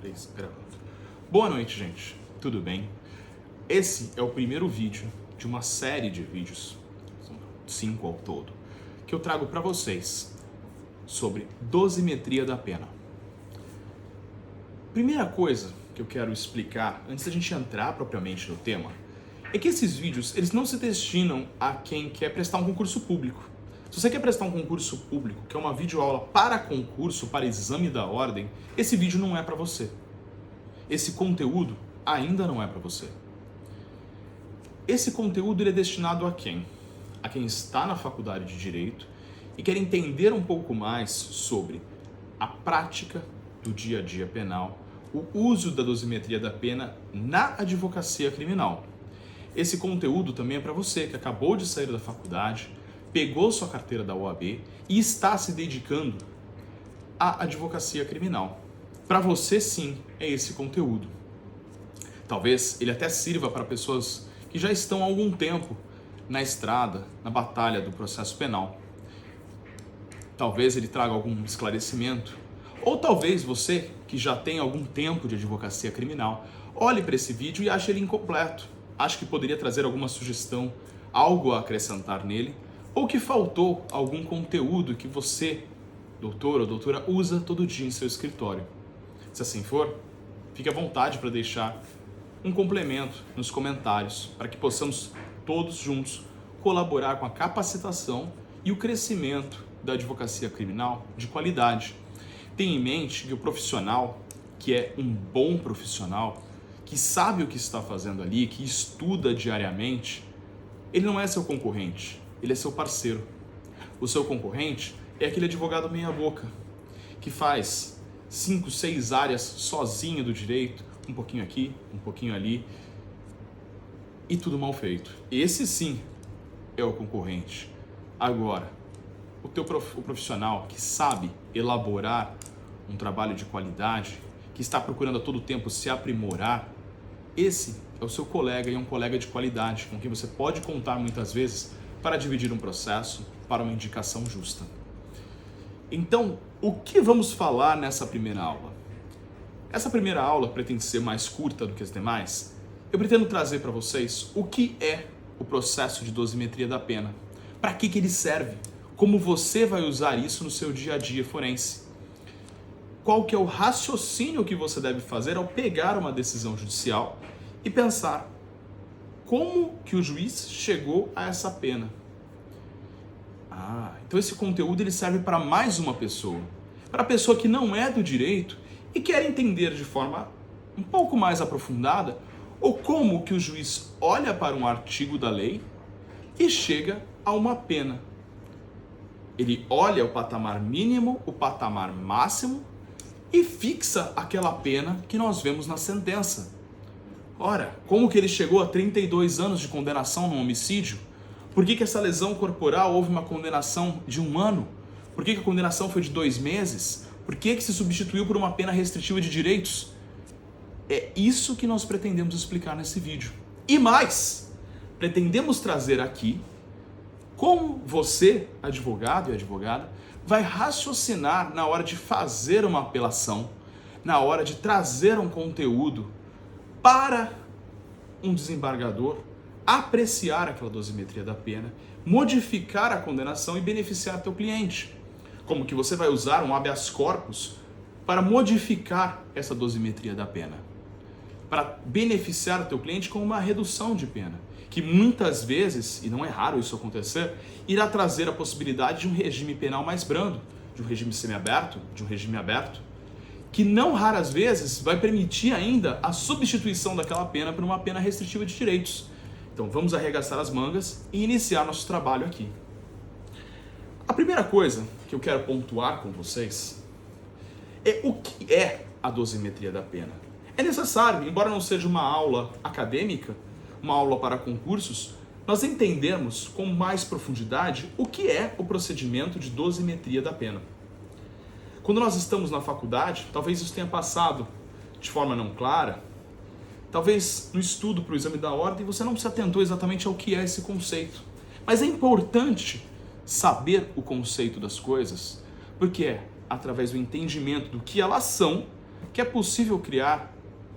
3, gravando. Boa noite, gente. Tudo bem? Esse é o primeiro vídeo de uma série de vídeos, são 5 ao todo, que eu trago para vocês sobre dosimetria da pena. Primeira coisa que eu quero explicar, antes da gente entrar propriamente no tema, é que esses vídeos, eles não se destinam a quem quer prestar um concurso público. Se você quer prestar um concurso público, que é uma videoaula para concurso, para exame da ordem, esse vídeo não é para você. Esse conteúdo ainda não é para você. Esse conteúdo ele é destinado a quem? A quem está na faculdade de Direito e quer entender um pouco mais sobre a prática do dia a dia penal, o uso da dosimetria da pena na advocacia criminal. Esse conteúdo também é para você que acabou de sair da faculdade, pegou sua carteira da OAB e está se dedicando à advocacia criminal. Para você, sim, é esse conteúdo. Talvez ele até sirva para pessoas que já estão há algum tempo na estrada, na batalha do processo penal. Talvez ele traga algum esclarecimento. Ou talvez você, que já tem algum tempo de advocacia criminal, olhe para esse vídeo e ache ele incompleto. Ache que poderia trazer alguma sugestão, algo a acrescentar nele, ou que faltou algum conteúdo que você, doutor ou doutora, usa todo dia em seu escritório. Se assim for, fique à vontade para deixar um complemento nos comentários para que possamos todos juntos colaborar com a capacitação e o crescimento da advocacia criminal de qualidade. Tenha em mente que o profissional, que é um bom profissional, que sabe o que está fazendo ali, que estuda diariamente, ele não é seu concorrente, ele é seu parceiro. O seu concorrente é aquele advogado meia boca, que faz 5, 6 áreas sozinho do direito, um pouquinho aqui, um pouquinho ali, e tudo mal feito. Esse sim é o concorrente. Agora, o profissional que sabe elaborar um trabalho de qualidade, que está procurando a todo tempo se aprimorar, esse é o seu colega e é um colega de qualidade, com quem você pode contar muitas vezes para dividir um processo, para uma indicação justa. Então, o que vamos falar nessa primeira aula? Essa primeira aula pretende ser mais curta do que as demais. Eu pretendo trazer para vocês o que é o processo de dosimetria da pena, para que ele serve, como você vai usar isso no seu dia a dia forense. Qual que é o raciocínio que você deve fazer ao pegar uma decisão judicial e pensar como que o juiz chegou a essa pena. Então esse conteúdo ele serve para mais uma pessoa, para a pessoa que não é do direito e quer entender de forma um pouco mais aprofundada o como que o juiz olha para um artigo da lei e chega a uma pena. Ele olha o patamar mínimo, o patamar máximo e fixa aquela pena que nós vemos na sentença. Ora, como que ele chegou a 32 anos de condenação no homicídio? Por que essa lesão corporal houve uma condenação de 1 ano? Por que a condenação foi de 2 meses? Por que se substituiu por uma pena restritiva de direitos? É isso que nós pretendemos explicar nesse vídeo. E mais, pretendemos trazer aqui como você, advogado e advogada, vai raciocinar na hora de fazer uma apelação, na hora de trazer um conteúdo para um desembargador apreciar aquela dosimetria da pena, modificar a condenação e beneficiar teu cliente. Como que você vai usar um habeas corpus para modificar essa dosimetria da pena, para beneficiar o teu cliente com uma redução de pena, que muitas vezes, e não é raro isso acontecer, irá trazer a possibilidade de um regime penal mais brando, de um regime semiaberto, de um regime aberto, que não raras vezes vai permitir ainda a substituição daquela pena por uma pena restritiva de direitos. Então vamos arregaçar as mangas e iniciar nosso trabalho aqui. A primeira coisa que eu quero pontuar com vocês é o que é a dosimetria da pena. É necessário, embora não seja uma aula acadêmica, uma aula para concursos, nós entendermos com mais profundidade o que é o procedimento de dosimetria da pena. Quando nós estamos na faculdade, talvez isso tenha passado de forma não clara, talvez no estudo para o exame da ordem você não se atentou exatamente ao que é esse conceito. Mas é importante saber o conceito das coisas, porque é através do entendimento do que elas são, que é possível criar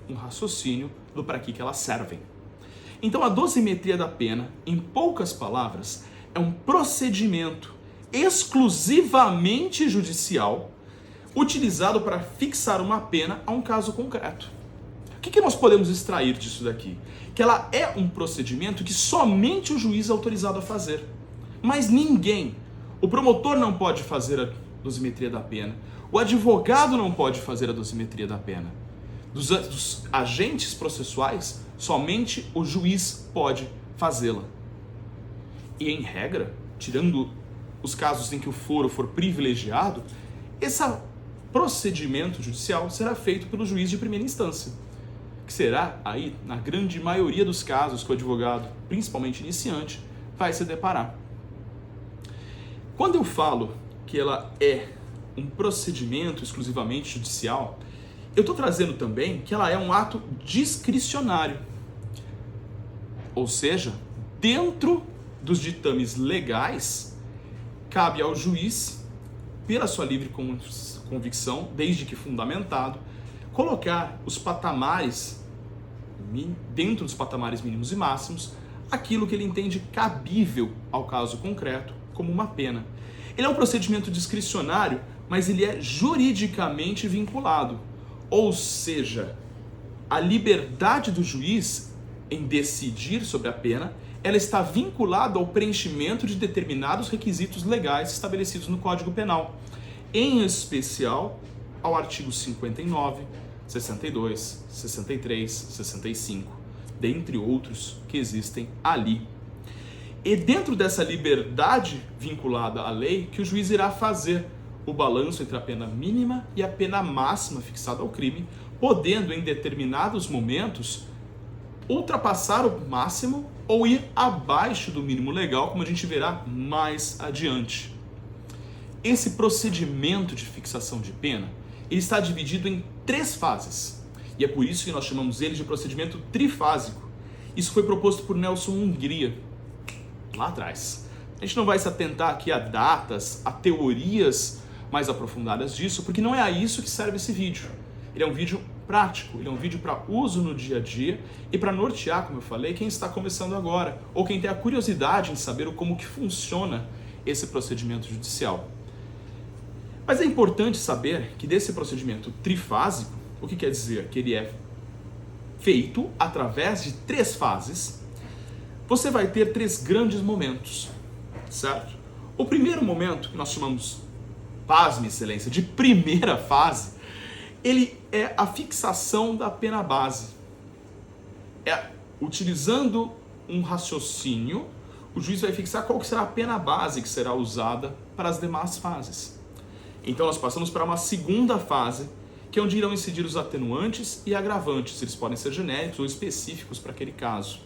um raciocínio do para que elas servem. Então a dosimetria da pena, em poucas palavras, é um procedimento exclusivamente judicial utilizado para fixar uma pena a um caso concreto. O que nós podemos extrair disso daqui? Que ela é um procedimento que somente o juiz é autorizado a fazer. Mas ninguém. O promotor não pode fazer a dosimetria da pena. O advogado não pode fazer a dosimetria da pena. Dos agentes processuais, somente o juiz pode fazê-la. E em regra, tirando os casos em que o foro for privilegiado, esse procedimento judicial será feito pelo juiz de primeira instância, que será aí, na grande maioria dos casos que o advogado, principalmente iniciante, vai se deparar. Quando eu falo que ela é um procedimento exclusivamente judicial, eu estou trazendo também que ela é um ato discricionário. Ou seja, dentro dos ditames legais, cabe ao juiz, pela sua livre convicção, desde que fundamentado, colocar os patamares, dentro dos patamares mínimos e máximos, aquilo que ele entende cabível ao caso concreto como uma pena. Ele é um procedimento discricionário, mas ele é juridicamente vinculado. Ou seja, a liberdade do juiz em decidir sobre a pena, ela está vinculada ao preenchimento de determinados requisitos legais estabelecidos no Código Penal, em especial ao artigo 59, 62, 63, 65, dentre outros que existem ali. E dentro dessa liberdade vinculada à lei, que o juiz irá fazer o balanço entre a pena mínima e a pena máxima fixada ao crime, podendo, em determinados momentos, ultrapassar o máximo ou ir abaixo do mínimo legal, como a gente verá mais adiante. Esse procedimento de fixação de pena, ele está dividido em 3 fases, e é por isso que nós chamamos ele de procedimento trifásico. Isso foi proposto por Nelson Hungria, lá atrás. A gente não vai se atentar aqui a datas, a teorias mais aprofundadas disso, porque não é a isso que serve esse vídeo. Ele é um vídeo prático, ele é um vídeo para uso no dia a dia e para nortear, como eu falei, quem está começando agora, ou quem tem a curiosidade em saber como que funciona esse procedimento judicial. Mas é importante saber que desse procedimento trifásico, o que quer dizer? Que ele é feito através de 3 fases. Você vai ter 3 grandes momentos, certo? O primeiro momento, que nós chamamos, pasme, excelência, de primeira fase, ele é a fixação da pena base. Utilizando um raciocínio, o juiz vai fixar qual que será a pena base que será usada para as demais fases. Então nós passamos para uma segunda fase, que é onde irão incidir os atenuantes e agravantes. Eles podem ser genéricos ou específicos para aquele caso.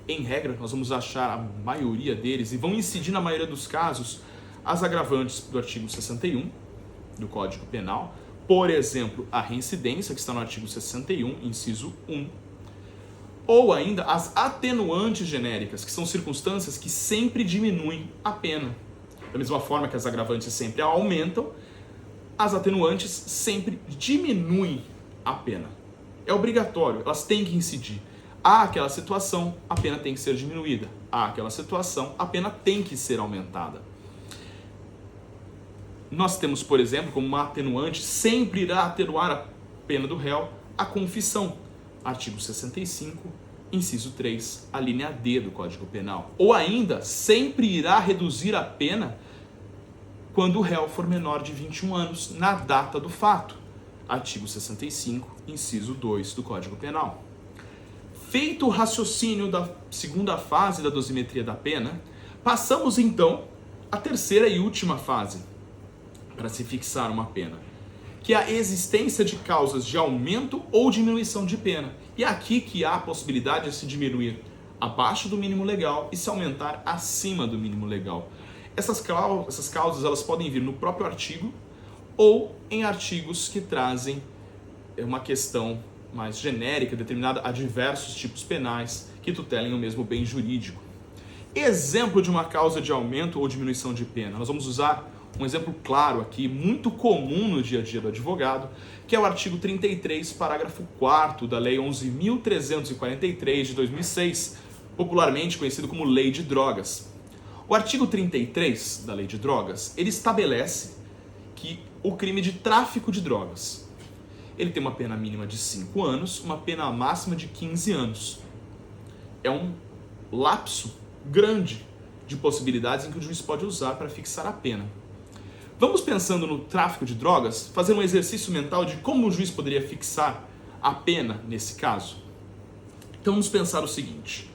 Em regra, nós vamos achar a maioria deles e vão incidir na maioria dos casos as agravantes do artigo 61 do Código Penal, por exemplo, a reincidência, que está no artigo 61, inciso 1, ou ainda as atenuantes genéricas, que são circunstâncias que sempre diminuem a pena. Da mesma forma que as agravantes sempre aumentam, as atenuantes sempre diminuem a pena. É obrigatório, elas têm que incidir. Há aquela situação, a pena tem que ser diminuída. Há aquela situação, a pena tem que ser aumentada. Nós temos, por exemplo, como uma atenuante, sempre irá atenuar a pena do réu, a confissão. Artigo 65, inciso 3, a linha D do Código Penal. Ou ainda, sempre irá reduzir a pena quando o réu for menor de 21 anos, na data do fato. Artigo 65, inciso 2 do Código Penal. Feito o raciocínio da segunda fase da dosimetria da pena, passamos então à terceira e última fase para se fixar uma pena, que é a existência de causas de aumento ou diminuição de pena. E é aqui que há a possibilidade de se diminuir abaixo do mínimo legal e se aumentar acima do mínimo legal. Essas causas elas podem vir no próprio artigo ou em artigos que trazem uma questão mais genérica, determinada a diversos tipos penais que tutelem o mesmo bem jurídico. Exemplo de uma causa de aumento ou diminuição de pena. Nós vamos usar um exemplo claro aqui, muito comum no dia a dia do advogado, que é o artigo 33, parágrafo 4º da Lei 11.343 de 2006, popularmente conhecido como Lei de Drogas. O artigo 33 da Lei de Drogas, ele estabelece que o crime de tráfico de drogas, ele tem uma pena mínima de 5 anos, uma pena máxima de 15 anos. É um lapso grande de possibilidades em que o juiz pode usar para fixar a pena. Vamos pensando no tráfico de drogas, fazer um exercício mental de como o juiz poderia fixar a pena nesse caso. Então vamos pensar o seguinte.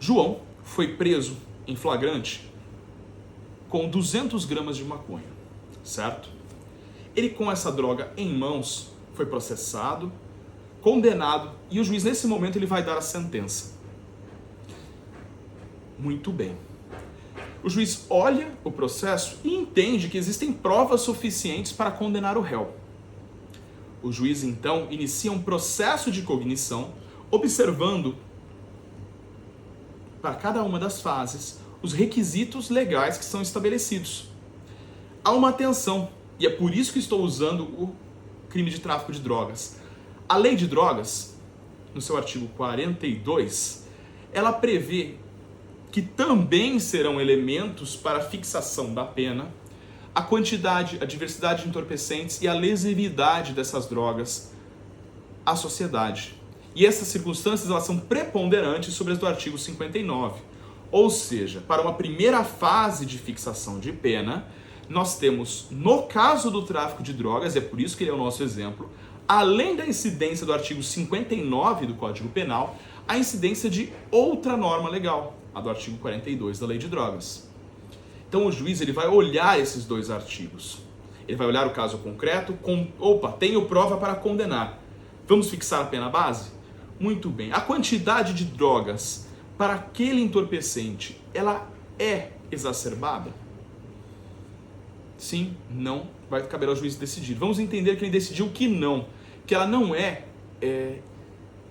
João foi preso em flagrante com 200 gramas de maconha, certo? Ele, com essa droga em mãos, foi processado, condenado, e o juiz nesse momento ele vai dar a sentença. Muito bem. O juiz olha o processo e entende que existem provas suficientes para condenar o réu. O juiz, então, inicia um processo de cognição, observando para cada uma das fases os requisitos legais que são estabelecidos. Há uma atenção, e é por isso que estou usando o crime de tráfico de drogas. A Lei de Drogas, no seu artigo 42, ela prevê que também serão elementos para a fixação da pena a quantidade, a diversidade de entorpecentes e a lesividade dessas drogas à sociedade. E essas circunstâncias elas são preponderantes sobre as do artigo 59. Ou seja, para uma primeira fase de fixação de pena, nós temos, no caso do tráfico de drogas, é por isso que ele é o nosso exemplo, além da incidência do artigo 59 do Código Penal, a incidência de outra norma legal, a do artigo 42 da Lei de Drogas. Então o juiz ele vai olhar esses dois artigos. Ele vai olhar o caso concreto, tenho prova para condenar. Vamos fixar a pena base? Muito bem. A quantidade de drogas para aquele entorpecente, ela é exacerbada? Sim, não, vai caber ao juiz decidir. Vamos entender que ele decidiu que não, que ela não é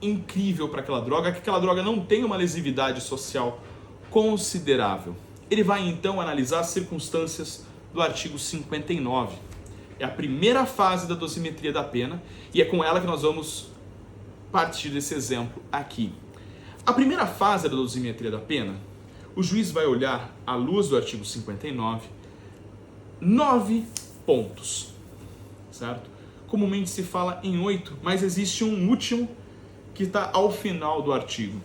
incrível para aquela droga, que aquela droga não tem uma lesividade social considerável. Ele vai então analisar as circunstâncias do artigo 59. É a primeira fase da dosimetria da pena e é com ela que nós vamos partir desse exemplo aqui. A primeira fase da dosimetria da pena, o juiz vai olhar, à luz do artigo 59, 9 pontos, certo? Comumente se fala em 8, mas existe um último que está ao final do artigo.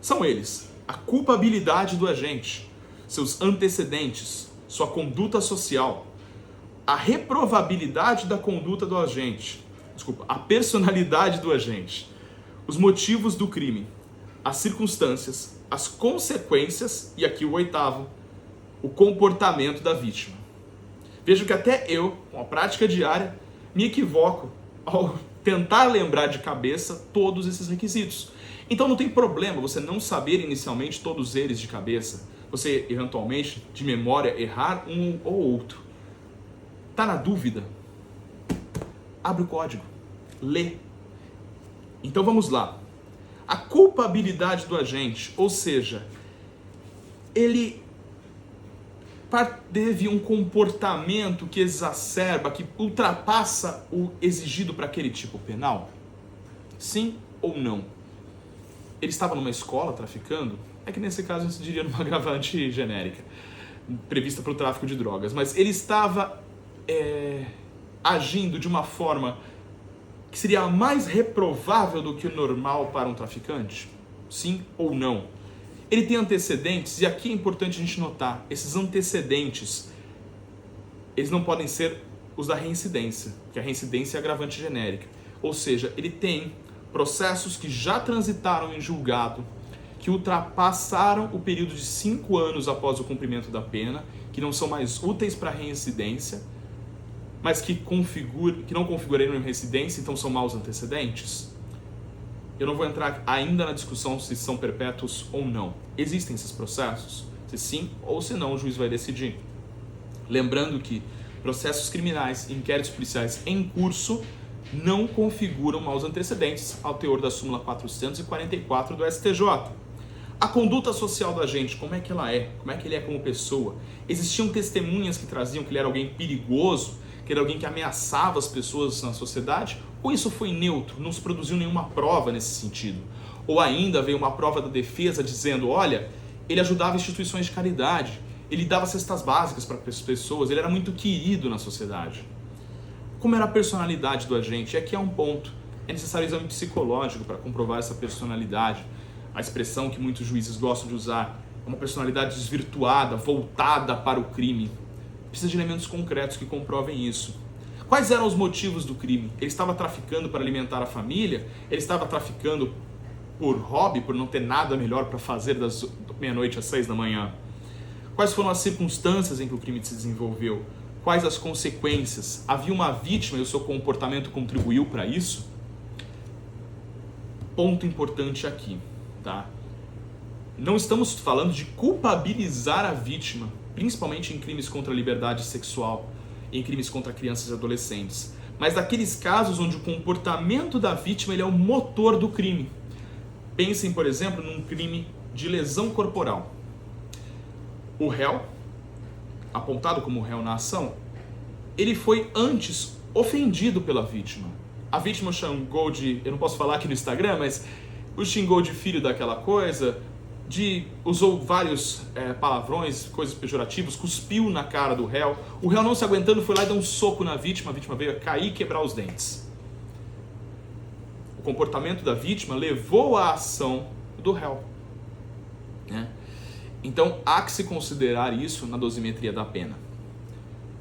São eles: a culpabilidade do agente, seus antecedentes, sua conduta social, a reprovabilidade da conduta do agente, a personalidade do agente, os motivos do crime, as circunstâncias, as consequências e aqui o 8º, o comportamento da vítima. Vejo que até eu, com a prática diária, me equivoco ao tentar lembrar de cabeça todos esses requisitos. Então não tem problema você não saber inicialmente todos eles de cabeça. Você, eventualmente, de memória, errar um ou outro. Tá na dúvida? Abre o código. Lê. Então vamos lá. A culpabilidade do agente, ou seja, ele teve um comportamento que exacerba, que ultrapassa o exigido para aquele tipo penal? Sim ou não? Ele estava numa escola traficando? É que nesse caso a gente diria numa agravante genérica, prevista para o tráfico de drogas, mas ele estava agindo de uma forma que seria mais reprovável do que o normal para um traficante? Sim ou não? Ele tem antecedentes, e aqui é importante a gente notar, esses antecedentes, eles não podem ser os da reincidência, que a reincidência é agravante genérica. Ou seja, ele tem processos que já transitaram em julgado, que ultrapassaram o período de 5 anos após o cumprimento da pena, que não são mais úteis para reincidência, mas que não configurariam em reincidência, então são maus antecedentes. Eu não vou entrar ainda na discussão se são perpétuos ou não. Existem esses processos? Se sim ou se não, o juiz vai decidir. Lembrando que processos criminais e inquéritos policiais em curso não configuram maus antecedentes ao teor da súmula 444 do STJ. A conduta social do agente, como é que ela é? Como é que ele é como pessoa? Existiam testemunhas que traziam que ele era alguém perigoso, que era alguém que ameaçava as pessoas na sociedade? Ou isso foi neutro, não se produziu nenhuma prova nesse sentido? Ou ainda veio uma prova da defesa dizendo, olha, ele ajudava instituições de caridade, ele dava cestas básicas para as pessoas, ele era muito querido na sociedade. Como era a personalidade do agente? E aqui é um ponto, é necessário exame psicológico para comprovar essa personalidade. A expressão que muitos juízes gostam de usar é uma personalidade desvirtuada, voltada para o crime. Precisa de elementos concretos que comprovem isso. Quais eram os motivos do crime? Ele estava traficando para alimentar a família? Ele estava traficando por hobby, por não ter nada melhor para fazer das meia-noite às 6 da manhã? Quais foram as circunstâncias em que o crime se desenvolveu? Quais as consequências? Havia uma vítima e o seu comportamento contribuiu para isso? Ponto importante aqui. Tá? Não estamos falando de culpabilizar a vítima, principalmente em crimes contra a liberdade sexual, em crimes contra crianças e adolescentes, mas daqueles casos onde o comportamento da vítima ele é o motor do crime. Pensem, por exemplo, num crime de lesão corporal. O réu, apontado como réu na ação, ele foi antes ofendido pela vítima. A vítima xingou de, eu não posso falar aqui no Instagram, mas o xingou de filho daquela coisa, usou vários palavrões, coisas pejorativas, cuspiu na cara do réu. O réu, não se aguentando, foi lá e deu um soco na vítima, a vítima veio a cair e quebrar os dentes. O comportamento da vítima levou à ação do réu. Né? Então, há que se considerar isso na dosimetria da pena.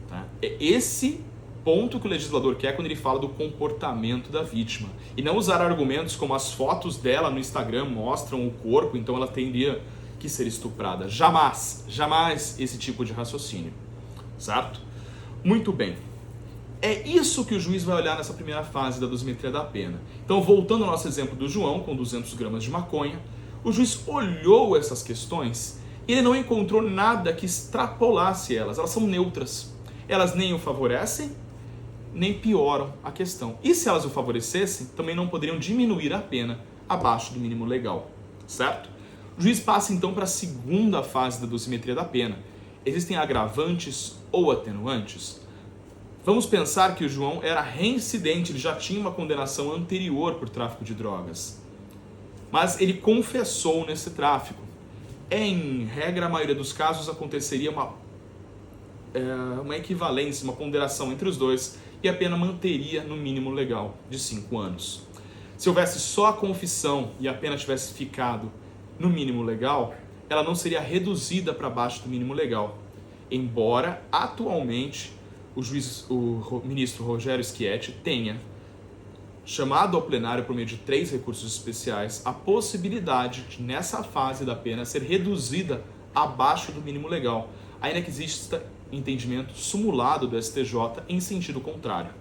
Tá? É esse ponto que o legislador quer quando ele fala do comportamento da vítima. E não usar argumentos como as fotos dela no Instagram mostram o corpo, então ela teria que ser estuprada. Jamais, jamais esse tipo de raciocínio. Certo? Muito bem. É isso que o juiz vai olhar nessa primeira fase da dosimetria da pena. Então, voltando ao nosso exemplo do João, com 200 gramas de maconha, o juiz olhou essas questões e ele não encontrou nada que extrapolasse elas. Elas são neutras. Elas nem o favorecem, nem pioram a questão. E se elas o favorecessem, também não poderiam diminuir a pena abaixo do mínimo legal, certo? O juiz passa então para a segunda fase da dosimetria da pena. Existem agravantes ou atenuantes? Vamos pensar que o João era reincidente, ele já tinha uma condenação anterior por tráfico de drogas. Mas ele confessou nesse tráfico. Em regra, a maioria dos casos aconteceria uma equivalência, uma ponderação entre os dois, e a pena manteria no mínimo legal de 5 anos. Se houvesse só a confissão e a pena tivesse ficado no mínimo legal, ela não seria reduzida para baixo do mínimo legal. Embora, atualmente, o ministro Rogério Schietti tenha chamado ao plenário por meio de 3 recursos especiais a possibilidade de, nessa fase da pena, ser reduzida abaixo do mínimo legal, ainda que exista entendimento sumulado do STJ em sentido contrário.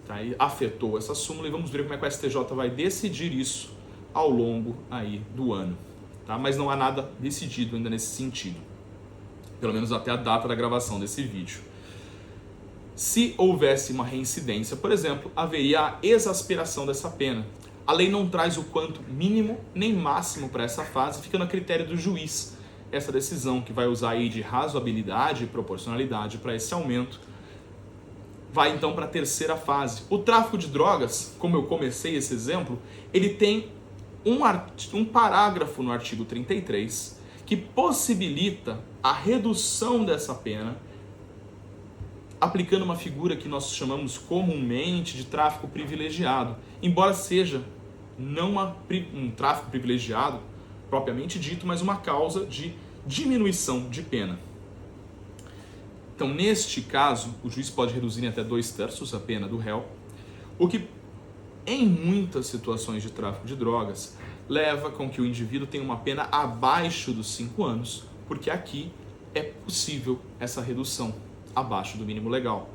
Tá? E afetou essa súmula e vamos ver como é que o STJ vai decidir isso ao longo aí do ano. Tá? Mas não há nada decidido ainda nesse sentido, pelo menos até a data da gravação desse vídeo. Se houvesse uma reincidência, por exemplo, haveria a exasperação dessa pena. A lei não traz o quanto mínimo nem máximo para essa fase, ficando a critério do juiz essa decisão, que vai usar aí de razoabilidade e proporcionalidade para esse aumento. Vai então para a terceira fase. O tráfico de drogas, como eu comecei esse exemplo, ele tem um parágrafo no artigo 33 que possibilita a redução dessa pena, aplicando uma figura que nós chamamos comumente de tráfico privilegiado, embora seja não um tráfico privilegiado propriamente dito, mas uma causa de diminuição de pena. Então, neste caso, o juiz pode reduzir em até 2/3 a pena do réu, o que, em muitas situações de tráfico de drogas, leva com que o indivíduo tenha uma pena abaixo dos 5 anos, porque aqui é possível essa redução abaixo do mínimo legal.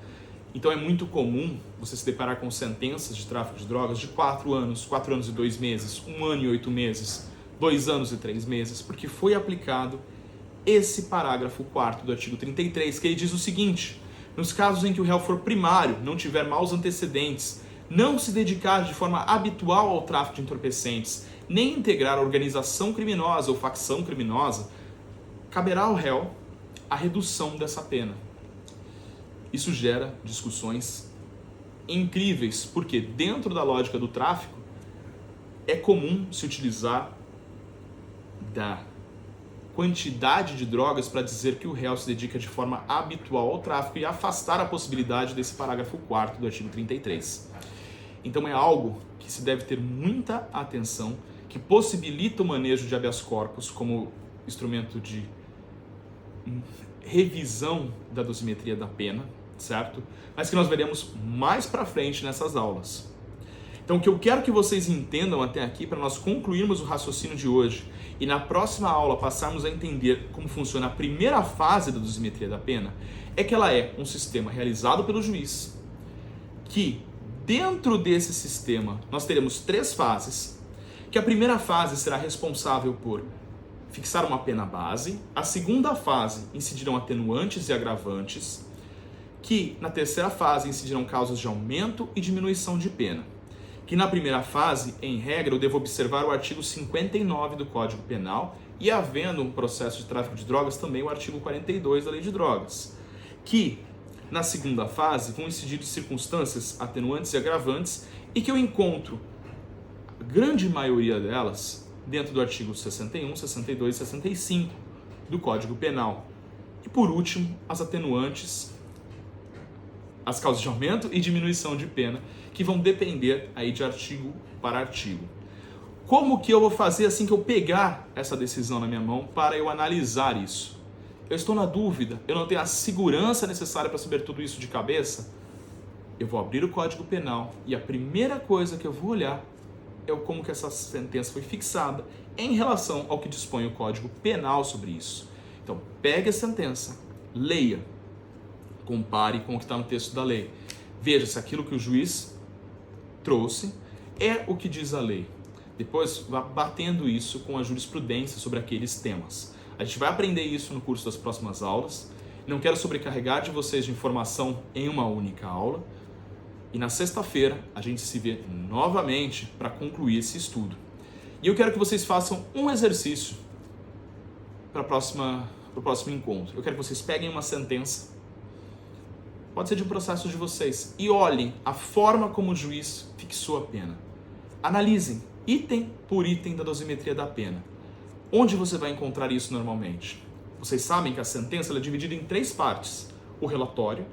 Então é muito comum você se deparar com sentenças de tráfico de drogas de 4 anos, 4 anos e 2 meses, 1 ano e 8 meses, 2 anos e 3 meses, porque foi aplicado esse parágrafo 4º do artigo 33, que ele diz o seguinte: nos casos em que o réu for primário, não tiver maus antecedentes, não se dedicar de forma habitual ao tráfico de entorpecentes, nem integrar a organização criminosa ou facção criminosa, caberá ao réu a redução dessa pena. Isso gera discussões incríveis, porque dentro da lógica do tráfico é comum se utilizar da quantidade de drogas para dizer que o réu se dedica de forma habitual ao tráfico e afastar a possibilidade desse parágrafo 4º do artigo 33. Então é algo que se deve ter muita atenção, que possibilita o manejo de habeas corpus como instrumento de revisão da dosimetria da pena, certo? Mas que nós veremos mais para frente nessas aulas. Então o que eu quero que vocês entendam até aqui, para nós concluirmos o raciocínio de hoje e na próxima aula passarmos a entender como funciona a primeira fase da dosimetria da pena, é que ela é um sistema realizado pelo juiz, que dentro desse sistema nós teremos 3 fases, que a primeira fase será responsável por fixar uma pena base, a segunda fase incidirão atenuantes e agravantes, que na terceira fase incidirão causas de aumento e diminuição de pena. Que na primeira fase, em regra, eu devo observar o artigo 59 do Código Penal e, havendo um processo de tráfico de drogas, também o artigo 42 da Lei de Drogas. Que na segunda fase vão incidir circunstâncias atenuantes e agravantes e que eu encontro a grande maioria delas dentro do artigo 61, 62 e 65 do Código Penal. E por último, as atenuantes, as causas de aumento e diminuição de pena, que vão depender aí de artigo para artigo. Como que eu vou fazer assim que eu pegar essa decisão na minha mão para eu analisar isso? Eu estou na dúvida, eu não tenho a segurança necessária para saber tudo isso de cabeça? Eu vou abrir o Código Penal e a primeira coisa que eu vou olhar é como que essa sentença foi fixada em relação ao que dispõe o Código Penal sobre isso. Então, pegue a sentença, leia, compare com o que está no texto da lei. Veja se aquilo que o juiz trouxe é o que diz a lei. Depois vá batendo isso com a jurisprudência sobre aqueles temas. A gente vai aprender isso no curso das próximas aulas. Não quero sobrecarregar de vocês de informação em uma única aula. E na sexta-feira a gente se vê novamente para concluir esse estudo. E eu quero que vocês façam um exercício para o próximo encontro. Eu quero que vocês peguem uma sentença, pode ser de um processo de vocês, e olhem a forma como o juiz fixou a pena. Analisem item por item da dosimetria da pena. Onde você vai encontrar isso normalmente? Vocês sabem que a sentença ela é dividida em 3 partes: o relatório,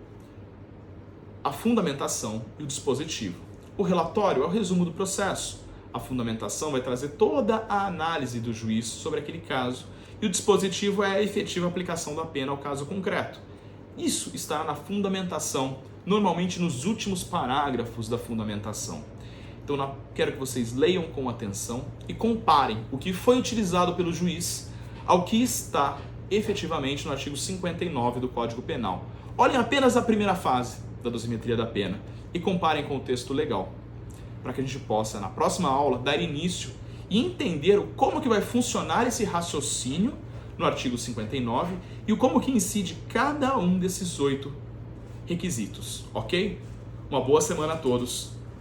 a fundamentação e o dispositivo. O relatório é o resumo do processo. A fundamentação vai trazer toda a análise do juiz sobre aquele caso e o dispositivo é a efetiva aplicação da pena ao caso concreto. Isso está na fundamentação, normalmente nos últimos parágrafos da fundamentação. Então, quero que vocês leiam com atenção e comparem o que foi utilizado pelo juiz ao que está efetivamente no artigo 59 do Código Penal. Olhem apenas a primeira fase da dosimetria da pena e comparem com o texto legal, para que a gente possa, na próxima aula, dar início e entender como que vai funcionar esse raciocínio no artigo 59 e como que incide cada um desses 8 requisitos, ok? Uma boa semana a todos